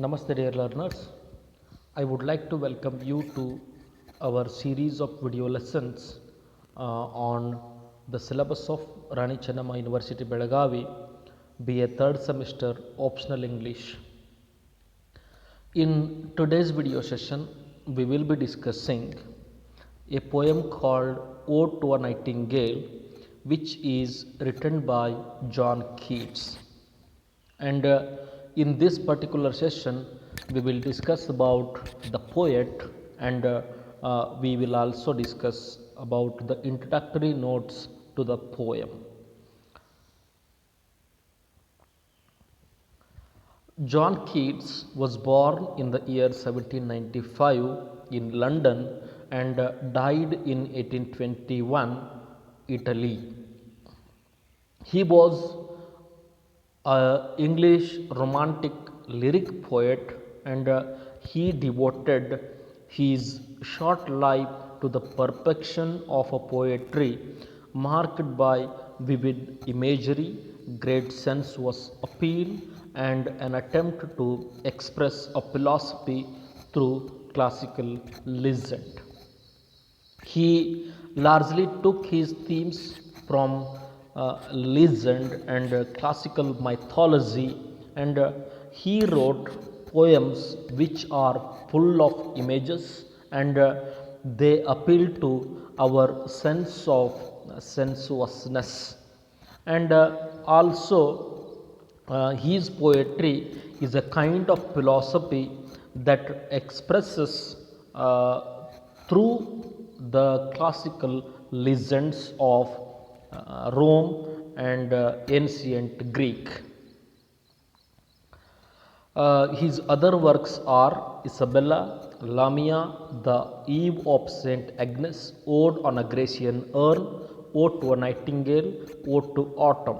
Namaste, dear learners. I would like to welcome you to our series of video lessons on the syllabus of Rani Chennamma University Belagavi, BA third semester optional English. In today's video session, we will be discussing a poem called Ode to a Nightingale, which is written by John Keats. And in this particular session, we will discuss about the poet, and we will also discuss about the introductory notes to the poem. John Keats was born in the year 1795 in London and died in 1821, Italy. He was an English romantic lyric poet, and he devoted his short life to the perfection of a poetry marked by vivid imagery, great sensuous appeal, and an attempt to express a philosophy through classical legend. He largely took his themes from legend and classical mythology, and he wrote poems which are full of images, and they appeal to our sense of sensuousness. And also his poetry is a kind of philosophy that expresses through the classical legends of Rome and ancient Greek. His other works are Isabella, Lamia, The Eve of Saint Agnes, Ode on a Grecian Urn, Ode to a Nightingale, Ode to Autumn.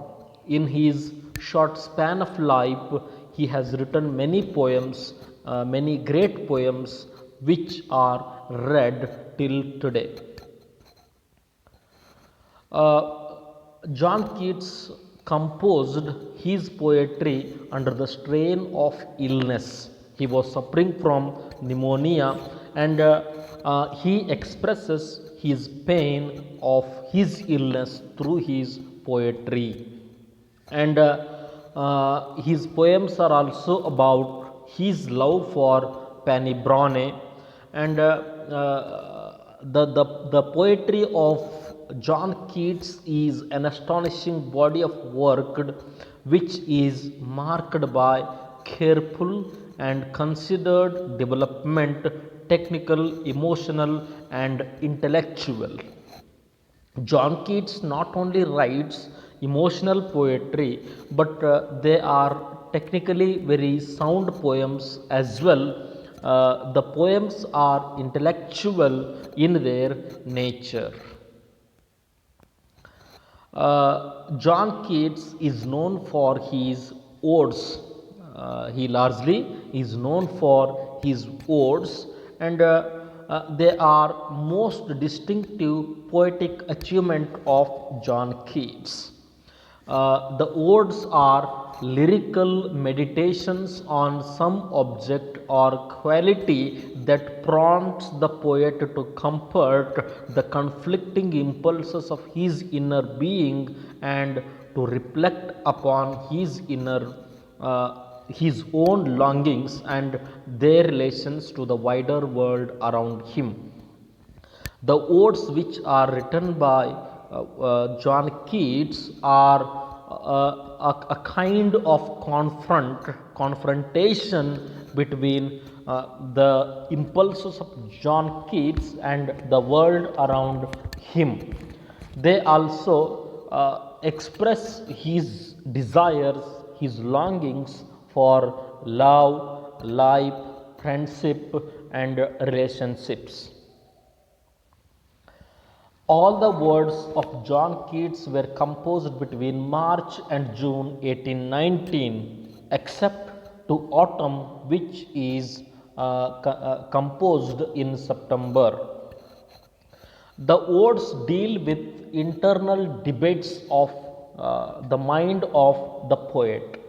In his short span of life, he has written many poems, many great poems, which are read till today. John Keats composed his poetry under the strain of illness. He was suffering from pneumonia, and he expresses his pain of his illness through his poetry. And his poems are also about his love for Fanny Brawne, and the poetry of John Keats is an astonishing body of work which is marked by careful and considered development, technical, emotional, and intellectual. John Keats not only writes emotional poetry, but they are technically very sound poems as well. The poems are intellectual in their nature. John Keats is known for his odes. He largely is known for his odes, and they are most distinctive poetic achievement of John Keats. The odes are lyrical meditations on some object or quality that prompts the poet to comfort the conflicting impulses of his inner being and to reflect upon his inner his own longings and their relations to the wider world around him. The odes which are written by John Keats are a kind of confrontation between the impulses of John Keats and the world around him. They also express his desires, his longings for love, life, friendship, and relationships. All the words of John Keats were composed between March and June 1819, except to Autumn, which is composed in September. The odes deal with internal debates of the mind of the poet,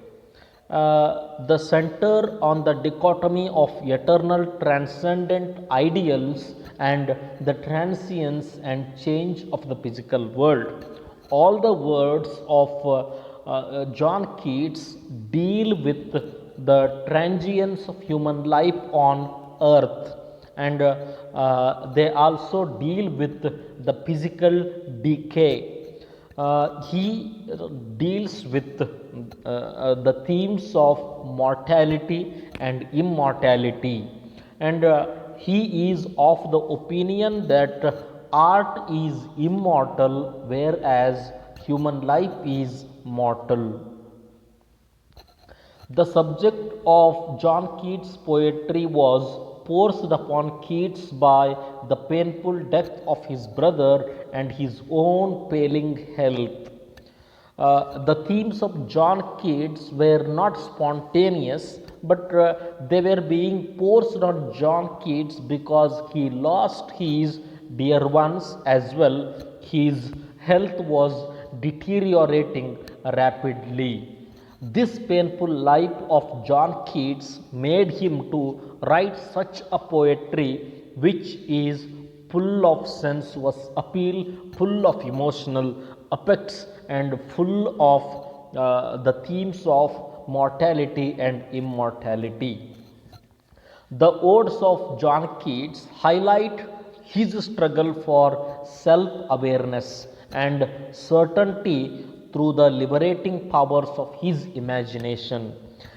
the center on the dichotomy of eternal transcendent ideals and the transience and change of the physical world. All the words of John Keats deal with the transience of human life on earth, and they also deal with the physical decay. He deals with the themes of mortality and immortality, and he is of the opinion that art is immortal whereas human life is mortal. The subject of John Keats' poetry was forced upon Keats by the painful death of his brother and his own failing health. The themes of John Keats were not spontaneous, but they were being forced on John Keats because he lost his dear ones as well. His health was deteriorating rapidly. This painful life of John Keats made him to write such a poetry which is full of sensuous appeal, full of emotional effects, and full of the themes of mortality and immortality. The odes of John Keats highlight his struggle for self awareness and certainty through the liberating powers of his imagination.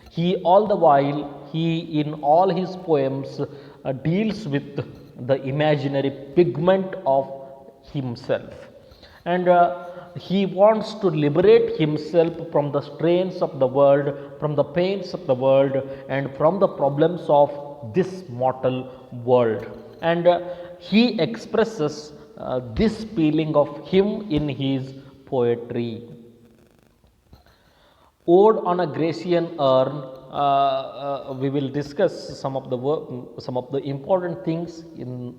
He, all the while, he in all his poems deals with the imaginary pigment of himself, and he wants to liberate himself from the strains of the world, from the pains of the world, and from the problems of this mortal world. And he expresses this feeling of him in his poetry. Ode on a Grecian urn. We will discuss some of the important things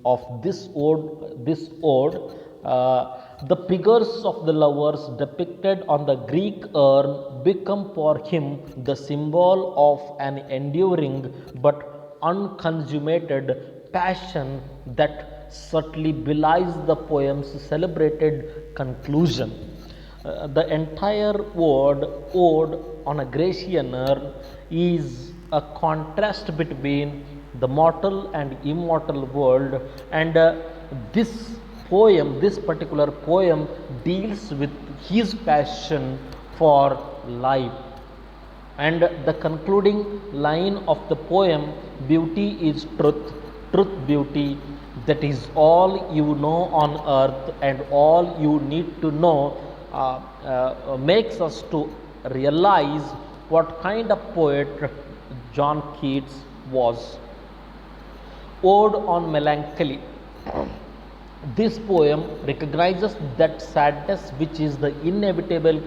of this ode. The figures of the lovers depicted on the Greek urn become for him the symbol of an enduring but unconsummated passion that subtly belies the poem's celebrated conclusion. The entire ode on a Grecian urn is a contrast between the mortal and immortal world, and this particular poem, deals with his passion for life. And the concluding line of the poem, beauty is truth, truth beauty, that is all you know on earth and all you need to know, makes us to realize what kind of poet John Keats was. Ode on Melancholy. This poem recognizes that sadness, which is the inevitable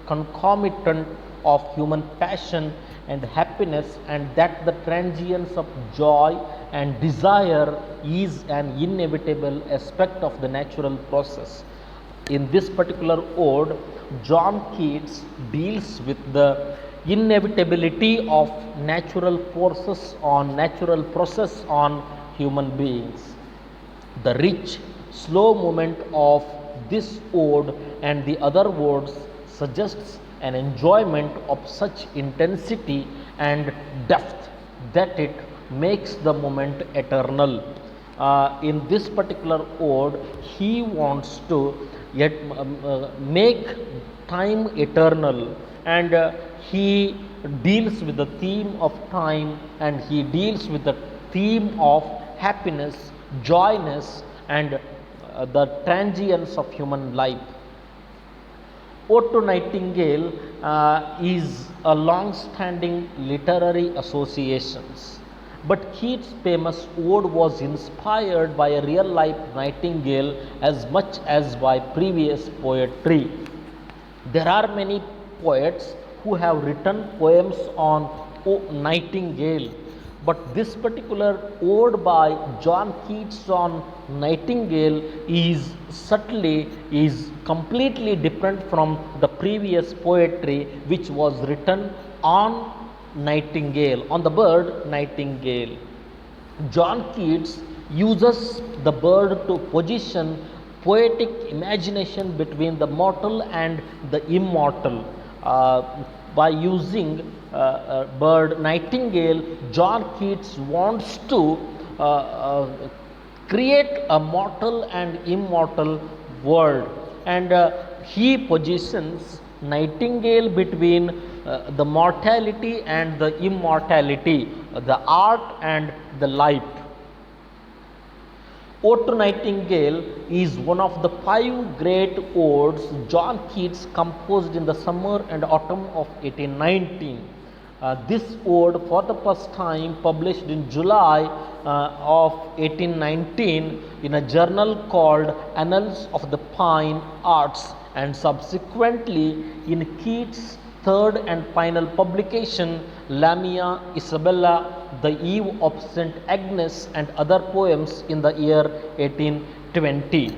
concomitant of human passion and happiness, and that the transience of joy and desire is an inevitable aspect of the natural process. In this particular ode, John Keats deals with the inevitability of natural process on human beings. The rich, slow movement of this ode and the other words suggests an enjoyment of such intensity and depth that it makes the moment eternal. In this particular ode, he wants to yet make time eternal, and he deals with the theme of time, and he deals with the theme of happiness, joyness, and the transience of human life. Ode to Nightingale is a long-standing literary association, but Keats' famous ode was inspired by a real-life nightingale as much as by previous poetry. There are many poets who have written poems on nightingale, but this particular ode by John Keats on nightingale is completely different from the previous poetry which was written on nightingale, on the bird nightingale. John Keats uses the bird to position poetic imagination between the mortal and the immortal. By using bird nightingale, John Keats wants to create a mortal and immortal world, and he positions nightingale between the mortality and the immortality, the art and the life. Ode to Nightingale is one of the 5 great odes John Keats composed in the summer and autumn of 1819. This ode, for the first time published in July of 1819 in a journal called Annals of the Fine Arts, and subsequently in Keats' third and final publication, Lamia Isabella, The Eve of St. Agnes and Other Poems, in the year 1820.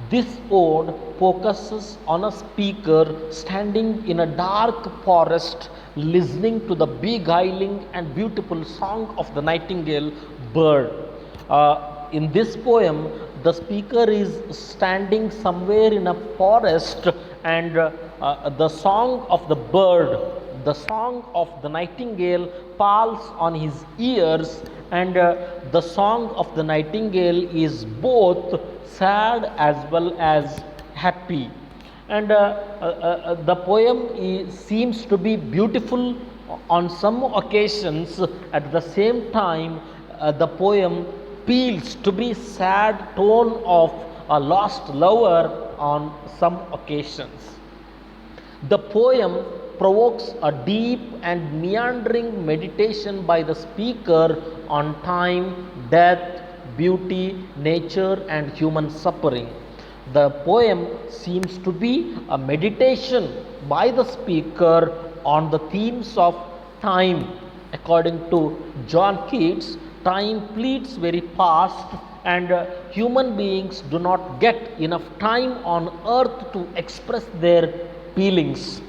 This ode focuses on a speaker standing in a dark forest listening to the beguiling and beautiful song of the nightingale bird. In this poem, the speaker is standing somewhere in a forest, and the song of the bird, the song of the nightingale, falls on his ears, and the song of the nightingale is both sad as well as happy. And the poem seems to be beautiful on some occasions. At the same time, the poem feels to be sad tone of a lost lover on some occasions. The poem provokes a deep and meandering meditation by the speaker on time, death, beauty, nature, and human suffering. The poem seems to be a meditation by the speaker on the themes of time. According to John Keats, time fleets very fast, and human beings do not get enough time on earth to express their feelings.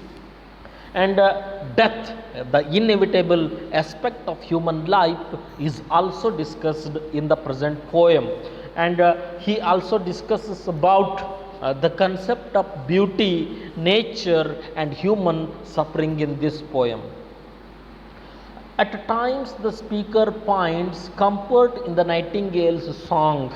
And death, the inevitable aspect of human life, is also discussed in the present poem. And he also discusses about the concept of beauty, nature, and human suffering in this poem. At times, the speaker finds comfort in the nightingale's song.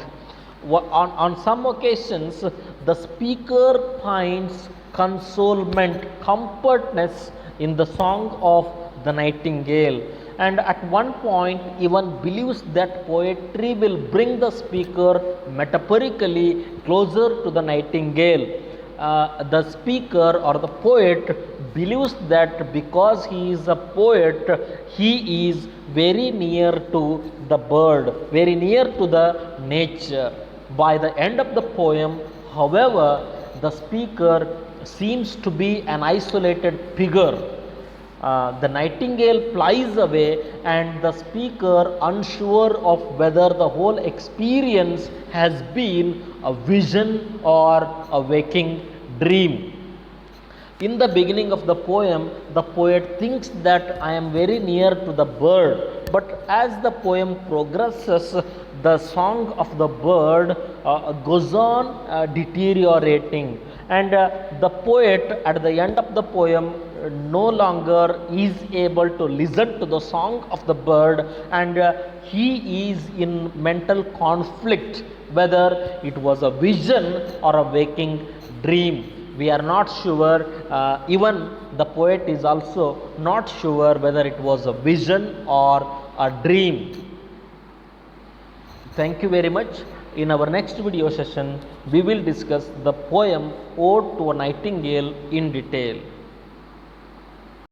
On some occasions, the speaker finds consolement, comfortness in the song of the nightingale, and at one point even believes that poetry will bring the speaker metaphorically closer to the nightingale. The speaker or the poet believes that because he is a poet, he is very near to the bird, very near to the nature. By the end of the poem, however, the speaker seems to be an isolated figure. The nightingale flies away, and the speaker, unsure of whether the whole experience has been a vision or a waking dream. In the beginning of the poem, the poet thinks that I am very near to the bird, but as the poem progresses, the song of the bird goes on deteriorating, and the poet at the end of the poem no longer is able to listen to the song of the bird, and he is in mental conflict whether it was a vision or a waking dream. We are not sure, even the poet is also not sure whether it was a vision or a dream. Thank you very much. In our next video session, we will discuss the poem Ode to a Nightingale in detail.